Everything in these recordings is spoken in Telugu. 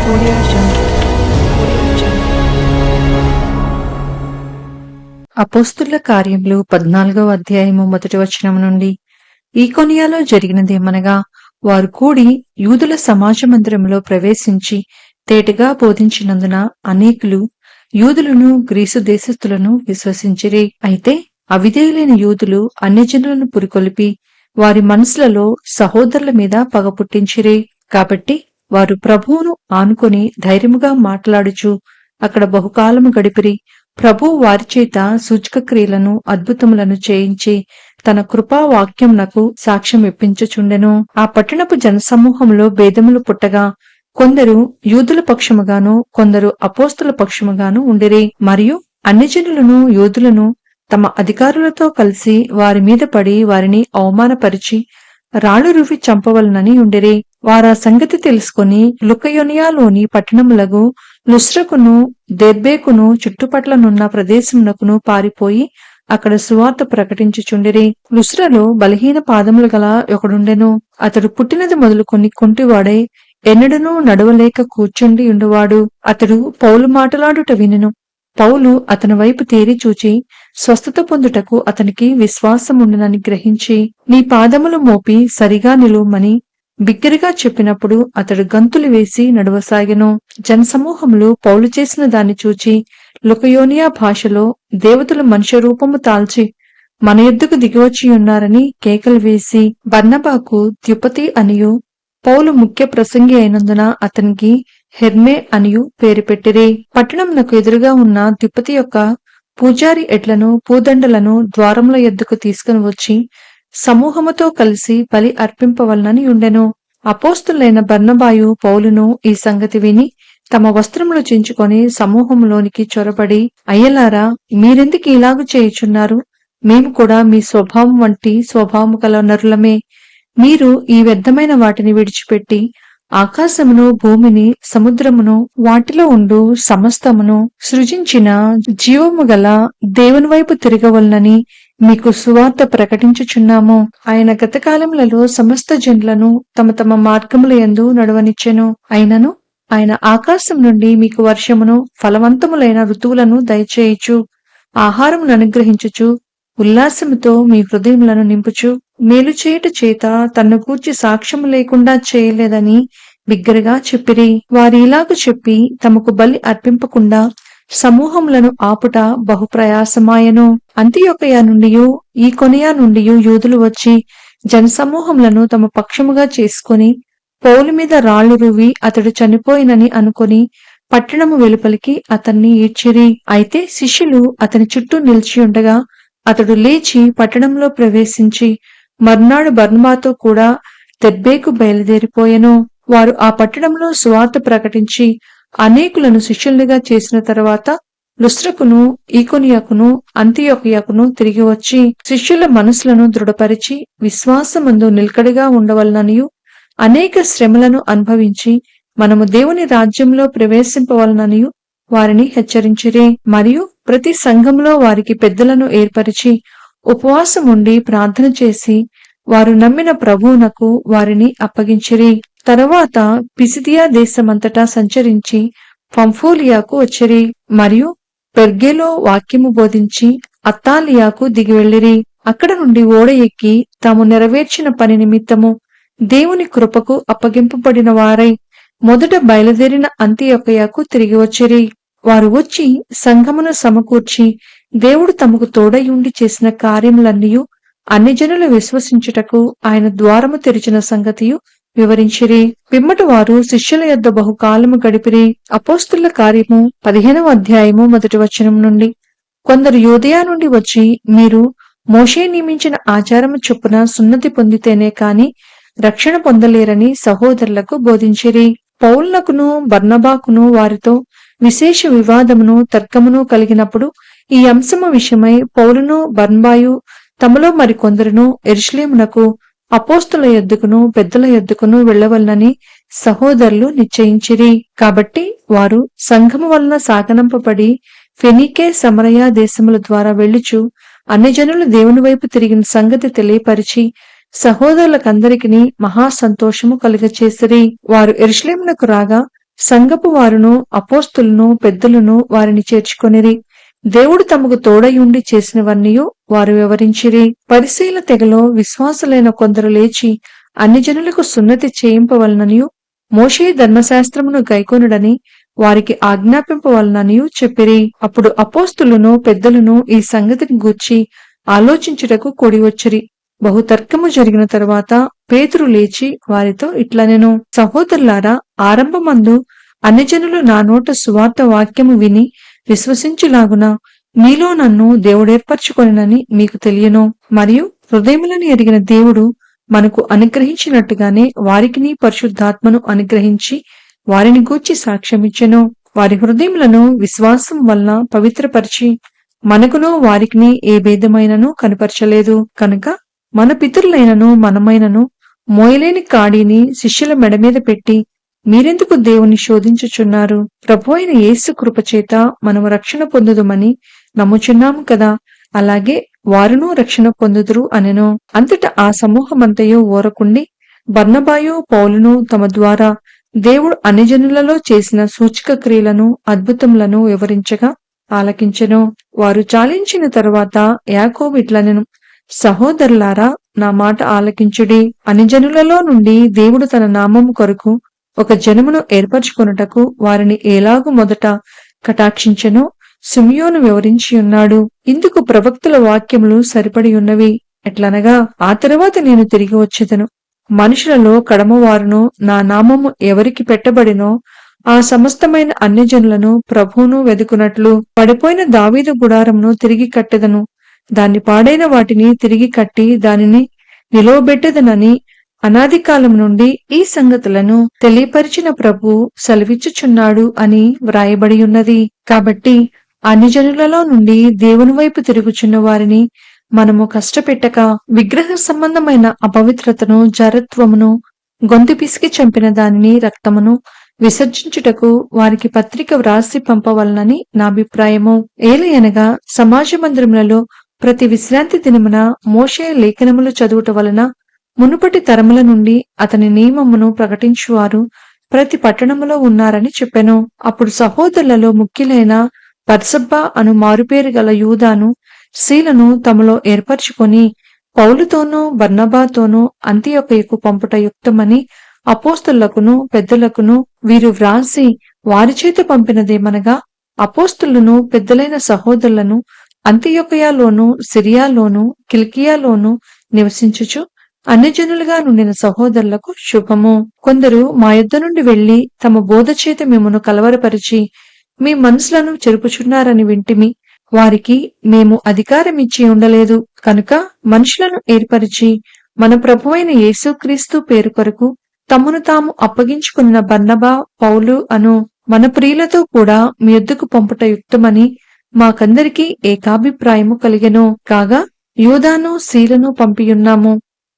Audio Jungle. అపోస్తుల కార్యములు 14వ అధ్యాయము మొదటి వచనం నుండి. ఈకొనియాలో జరిగినదేమనగా, వారు కూడి యూదుల సమాజ మందిరములో ప్రవేశించి తేటగా బోధించినందున అనేకులు యూదులను గ్రీసు దేశస్థులను విశ్వసించిరి. అయితే అవిధేయులైన యూదులు అన్యజనులను పురికొలిపి వారి మనసులలో సహోదరుల మీద పగ పుట్టించిరి. కాబట్టి వారు ప్రభువును ఆనుకొని ధైర్యముగా మాట్లాడుచు అక్కడ బహుకాలము గడిపిరి. ప్రభువు వారి చేత సూచక క్రియలను అద్భుతములను చేయించి తన కృపా వాక్యమునకు సాక్ష్యం ఇప్పించుచుండెను. ఆ పట్టణపు జనసమూహంలో భేదములు పుట్టగా కొందరు యూదుల పక్షముగాను కొందరు అపోస్తుల పక్షముగాను ఉండిరి. మరియు అన్యజనులను యూదులను తమ అధికారులతో కలిసి వారి మీద పడి వారిని అవమానపరిచి రాళ్లు రువి చంపవలనని ఉండిరి. వారా సంగతి తెలుసుకొని లుకయోనియాలోని పట్టణములకు లుస్త్రకును దెర్బేకును చుట్టుపట్లనున్న ప్రదేశమునకును పారిపోయి అక్కడ సువార్త ప్రకటించుచుండిరి. లుస్త్రలో బలహీన పాదములు గల ఒకడుండెను. అతడు పుట్టినది మొదలుకొని కుంటివాడై ఎన్నడనూ నడవలేక కూర్చుండి ఉండువాడు. అతడు పౌలు మాటలాడుట వినెను. పౌలు అతని వైపు తేరి చూచి స్వస్థత పొందుటకు అతనికి విశ్వాసముండునని గ్రహించి, నీ పాదములు మోపి సరిగా నిలువమని బిగ్గరగా చెప్పినప్పుడు అతడు గంతులు వేసి నడవసాగెను. జనసమూహములు పౌలు చేసిన దాన్ని చూచి లుకయోనియా భాషలో, దేవతలు మనుష్య రూపము తాల్చి మన యొద్దకు దిగివచ్చి ఉన్నారని కేకలు వేసి బర్నబాకు ద్యుపతి అనియు, పౌలు ముఖ్య ప్రసంగి అయినందున అతనికి హెర్మే అనియు పేరు పెట్టిరి. పట్టణమునకు ఎదురుగా ఉన్న ద్యుపతి యొక్క పూజారి ఎడ్లను పూదండలను ద్వారముల యొద్దకు తీసుకుని వచ్చి సమూహముతో కలిసి బలి అర్పింపవలనని ఉండెను. అపోస్తులైన బర్నబాయు పౌలును ఈ సంగతి విని తమ వస్త్రములు చించుకొని సమూహంలోనికి చొరబడి, అయ్యలారా, మీరెందుకు ఇలాగు చేయుచున్నారు? మేము కూడా మీ స్వభావం వంటి స్వభావము కల నరులమే. మీరు ఈ వ్యర్థమైన వాటిని విడిచిపెట్టి ఆకాశమును భూమిని సముద్రమును వాటిలో ఉండు సమస్తమును సృజించిన జీవము గల దేవుని వైపు తిరగవలనని మీకు సువార్త ప్రకటించుచున్నాము. ఆయన గతకాలములలో సమస్త జనులను తమ తమ మార్గముల యందు నడవనిచ్చెను. అయినను ఆయన ఆకాశం నుండి మీకు వర్షమును ఫలవంతములైన ఋతువులను దయచేయుచు ఆహారమును అనుగ్రహించుచు ఉల్లాసముతో మీ హృదయములను నింపుచు మేలు చేయుట చేత తన్ను గూర్చి సాక్ష్యము లేకుండా చేయలేదని బిగ్గరగా చెప్పిరి. వారు ఇలాగు చెప్పి తమకు బలి అర్పింపకుండా సమూహములను ఆపుట బహుప్రయాసమాయను. అంతియొకయ నుండియు ఈకొనియా నుండియు యూదులు వచ్చి జనసమూహములను తమ పక్షముగా చేసుకొని పౌలు మీద రాళ్లు రువి అతడు చనిపోయినని అనుకొని పట్టణము వెలుపలికి అతన్ని ఈడ్చిరి. అయితే శిష్యులు అతని చుట్టూ నిలిచి ఉండగా అతడు లేచి పట్టణంలో ప్రవేశించి మర్నాడు బర్నబాతో కూడా దెర్బేకు బయలుదేరిపోయెను. వారు ఆ పట్టణంలో సువార్త ప్రకటించి అనేకులను శిష్యులుగా చేసిన తరువాత లుస్త్రకును ఈకొనియాకును అంతియొకయకును తిరిగి వచ్చి శిష్యుల మనసులను దృఢపరిచి విశ్వాసమందు నిలకడగా ఉండవలననియు అనేక శ్రమలను అనుభవించి మనము దేవుని రాజ్యంలో ప్రవేశింపవలననియు వారిని హెచ్చరించిరి. మరియు ప్రతి సంఘంలో వారికి పెద్దలను ఏర్పరిచి ఉపవాసం ఉండి ప్రార్థన చేసి వారు నమ్మిన ప్రభువునకు వారిని అప్పగించిరి. తరువాత పిసిదియా దేశమంతటా సంచరించి పంఫూలియాకు వచ్చిరి. మరియు పెర్గేలో వాక్యము బోధించి అత్తాలియాకు దిగి వెళ్ళిరి. అక్కడ నుండి ఓడ ఎక్కి తాము నెరవేర్చిన పని నిమిత్తము దేవుని కృపకు అప్పగింపబడిన వారై మొదట బయలుదేరిన అంతియొకయకు తిరిగి వచ్చిరి. వారు వచ్చి సంఘమును సమకూర్చి దేవుడు తమకు తోడయుండి చేసిన కార్యములన్నీయు అన్యజనులు విశ్వసించుటకు ఆయన ద్వారము తెరిచిన సంగతియు వివరించిరి. పిమ్మట వారు శిష్యుల యొద్ద బహుకాలము గడిపిరి. అపోస్తుల కార్యము 15వ అధ్యాయము మొదటి వచనం నుండి. కొందరు యూదయ నుండి వచ్చి, మీరు మోషే నియమించిన ఆచారము చొప్పున సున్నతి పొందితేనే కాని రక్షణ పొందలేరని సహోదరులకు బోధించిరి. పౌలునకును బర్నబాకును వారితో విశేష వివాదమును తర్కమును కలిగినప్పుడు ఈ అంశము విషయమై పౌలును బర్నబాయు తమలో మరికొందరును యెరూషలేమునకు అపోస్తుల యొద్దకును పెద్దల యొద్దకును వెళ్లవలనని సహోదరులు నిశ్చయించిరి. కాబట్టి వారు సంఘము వలన సాగనంపబడి ఫెనీకే సమరయ దేశముల ద్వారా వెళ్ళుచు అన్యజనులు దేవుని వైపు తిరిగిన సంగతి తెలియపరిచి సహోదరులకందరికీ మహా సంతోషము కలుగచేసిరి. వారు యెరూషలేమునకు రాగా సంఘపు వారును అపోస్తులను పెద్దలను వారిని చేర్చుకొనిరి. దేవుడు తమకు తోడయుండి చేసినవన్నీయు వారు వివరించిరి. పరిశీల తెగలో విశ్వాసులైన కొందరు లేచి అన్ని జనులకు సున్నతి చేయింపవలననియు మోషే ధర్మశాస్త్రమును గైకొనుడని వారికి ఆజ్ఞాపింపవలననియు చెప్పిరి. అప్పుడు అపోస్తులను పెద్దలను ఈ సంగతిని గూర్చి ఆలోచించుటకు కూడివచ్చిరి. బహుతర్కము జరిగిన తరువాత పేతురు లేచి వారితో ఇట్లనెను, సహోదరులారా, ఆరంభమందు అన్ని జనులు నా నోట సువార్త వాక్యము విని విశ్వసించులాగున మీలో నన్ను దేవుడేర్పరచుకొనెనని మీకు తెలియను. మరియు హృదయములను ఎరిగిన దేవుడు మనకు అనుగ్రహించినట్టుగానే వారికిని పరిశుద్ధాత్మను అనుగ్రహించి వారిని గూర్చి సాక్ష్యమిచ్చెను. వారి హృదయములను విశ్వాసం వలన పవిత్రపరిచి మనకును వారికిని ఏ భేదమైనను కనుపరచలేదు. కనుక మన పితరులైనను మనమైనను మోయలేని కాడిని శిష్యుల మెడ మీద పెట్టి మీరెందుకు దేవుని శోధించుచున్నారు? ప్రభు అయిన యేసు కృపచేత మనము రక్షణ పొందుదుమని నమ్ముచున్నాము కదా, అలాగే వారును రక్షణ పొందుదురు అనెను. అంతటా ఆ సమూహమంతయు ఊరకుండి బర్నబాయు పౌలును తమ ద్వారా దేవుడు అన్ని జనులలో చేసిన సూచక క్రియలను అద్భుతములను వివరించగా ఆలకించెను. వారు చాలించిన తరువాత యాకోబు ఇట్లనెను, సహోదరులారా, నా మాట ఆలకించుడి. అన్ని జనులలో నుండి దేవుడు తన నామము కొరకు ఒక జనమును ఏర్పరచుకొనుటకు వారిని ఎలాగు మొదట కటాక్షించెనో సిమియోను వివరించి ఉన్నాడు. ఇందుకు ప్రవక్తుల వాక్యములు సరిపడి ఉన్నవి. ఎట్లనగా, ఆ తరువాత నేను తిరిగి వచ్చెదను, మనుషులలో కడమవారును నా నామము ఎవరికి పెట్టబడినో ఆ సమస్తమైన అన్యజనులను ప్రభువును వెదుకునట్లు పడిపోయిన దావీదు గుడారమును తిరిగి కట్టెదను, దాన్ని పాడైన వాటిని తిరిగి కట్టి దానిని నిలువబెట్టెదనని అనాది కాలం నుండి ఈ సంగతులను తెలియపరిచిన ప్రభువు సెలవిచ్చుచున్నాడు అని వ్రాయబడి ఉన్నది. కాబట్టి అన్ని జనులలో నుండి దేవుని వైపు తిరుగుచున్న వారిని మనము కష్టపెట్టక విగ్రహ సంబంధమైన అపవిత్రతను జరత్వమును గొంతు పిసికి చంపిన దానిని రక్తమును విసర్జించుటకు వారికి పత్రిక వ్రాసి పంపవలనని నా అభిప్రాయము. ఏలయనగా సమాజ మందిరములలో ప్రతి విశ్రాంతి దినమున మోషే లేఖనములు చదువుట వలన మునుపటి తరముల నుండి అతని నియమమును ప్రకటించువారు ప్రతి పట్టణములో ఉన్నారని చెప్పెను. అప్పుడు సహోదరులలో ముఖ్యులైన బర్సబ్బా అను మారుపేరు గల యూదాను శీలను తమలో ఏర్పరచుకొని పౌలుతోనూ బర్నబాతోనూ అంతియొకయుకు పంపుట యుక్తమని అపోస్తులకును పెద్దలకును వీరు వ్రాసి వారి చేత పంపినదేమనగా, అపోస్తులను పెద్దలైన సహోదరులను అంతియొకయలోను సిరియాలోను కిల్కియాలోను నివసించుచు అన్యజనులుగా నుండిన సహోదరులకు శుభము. కొందరు మా యొద్ద నుండి వెళ్లి తమ బోధ చేత మిమ్మును కలవరపరిచి మీ మనసులను చెరుపుచున్నారని వింటిమి. వారికి మేము అధికారమిచ్చి ఉండలేదు. కనుక మనుషులను ఏర్పరిచి మన ప్రభువైన యేసుక్రీస్తు పేరు కొరకు తమను తాము అప్పగించుకున్న బర్నబా పౌలు అను మన ప్రియులతో కూడా మీ యొద్దకు పంపుట యుక్తమని మాకందరికీ ఏకాభిప్రాయము కలిగెను. కాగా యూదాను శీలను పంపియున్నాము.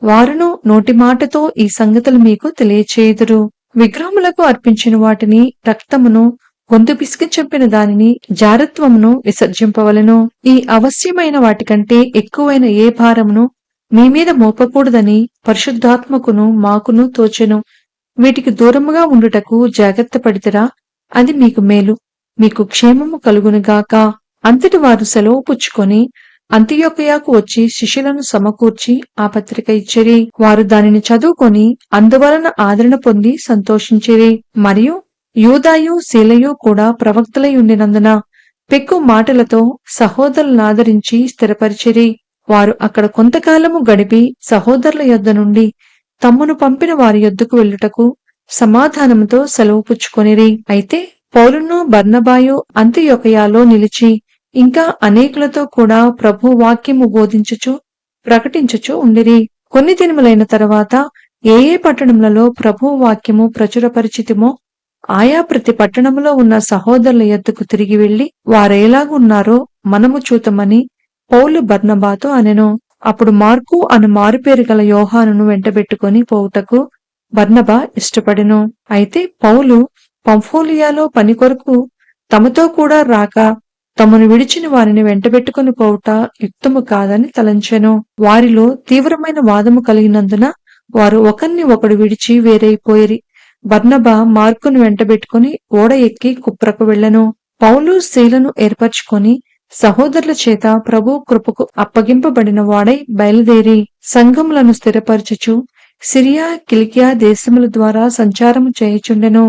వారును నోటి మాటతో ఈ సంగతులు మీకు తెలియచేయుదురు. విగ్రహములకు అర్పించిన వాటిని రక్తమును గొంతు పిసికి చంపిన దానిని జారత్వమును విసర్జింపవలెను. ఈ అవశ్యమైన వాటికంటే ఎక్కువైన ఏ భారమును మీ మీద మోపకూడదని పరిశుద్ధాత్మకును మాకును తోచెను. వీటికి దూరముగా ఉండుటకు జాగ్రత్త పడితిరా, అది మీకు మేలు, మీకు క్షేమము కలుగునుగాక. అంతటి వారు సెలవు పుచ్చుకొని అంతియొకయకు వచ్చి శిష్యులను సమకూర్చి ఆ పత్రిక ఇచ్చిరి. వారు దానిని చదువుకొని అందువలన ఆదరణ పొంది సంతోషించిరి. మరియు యూదాయు శీలయు కూడా ప్రవక్తలై ఉండినందున పెక్కు మాటలతో సహోదరులనాదరించి స్థిరపరిచిరి. వారు అక్కడ కొంతకాలము గడిపి సహోదరుల యొద్ద నుండి తమ్మును పంపిన వారి యొద్దకు వెళ్ళుటకు సమాధానముతో సెలవు పుచ్చుకొనిరి. అయితే పౌలును బర్నబాయు అంతియొకయలో నిలిచి ఇంకా అనేకులతో కూడా ప్రభు వాక్యము బోధించుచు ప్రకటించుచు ఉండిరి. కొన్ని దినములైన తరువాత ఏ ఏ పట్టణములలో ప్రభు వాక్యము ప్రచురపరిచితిమో ఆయా ప్రతి పట్టణములో ఉన్న సహోదరుల యొద్దకు తిరిగి వెళ్లి వారెలాగున్నారో మనము చూతమని పౌలు బర్నబాతో అనెను. అప్పుడు మార్కు అను మారుపేరు గల యోహానును వెంటబెట్టుకుని పోవుటకు బర్నబా ఇష్టపడెను. అయితే పౌలు పంఫోలియాలో పని కొరకు తమతో కూడా రాక తమను విడిచిన వారిని వెంటబెట్టుకుని పోవుట యుక్తము కాదని తలంచెను. వారిలో తీవ్రమైన వాదము కలిగినందున వారు ఒకరిని ఒకడు విడిచి వేరైపోయిరి. బర్నబా మార్కును వెంటబెట్టుకుని ఓడ ఎక్కి కుప్రకు వెళ్ళెను. పౌలు శీలను ఏర్పరచుకొని సహోదరుల చేత ప్రభు కృపకు అప్పగింపబడిన వాడై బయలుదేరి సంఘములను స్థిరపరచుచు సిరియా కిలికియా దేశముల ద్వారా సంచారము చేయుచుండెను.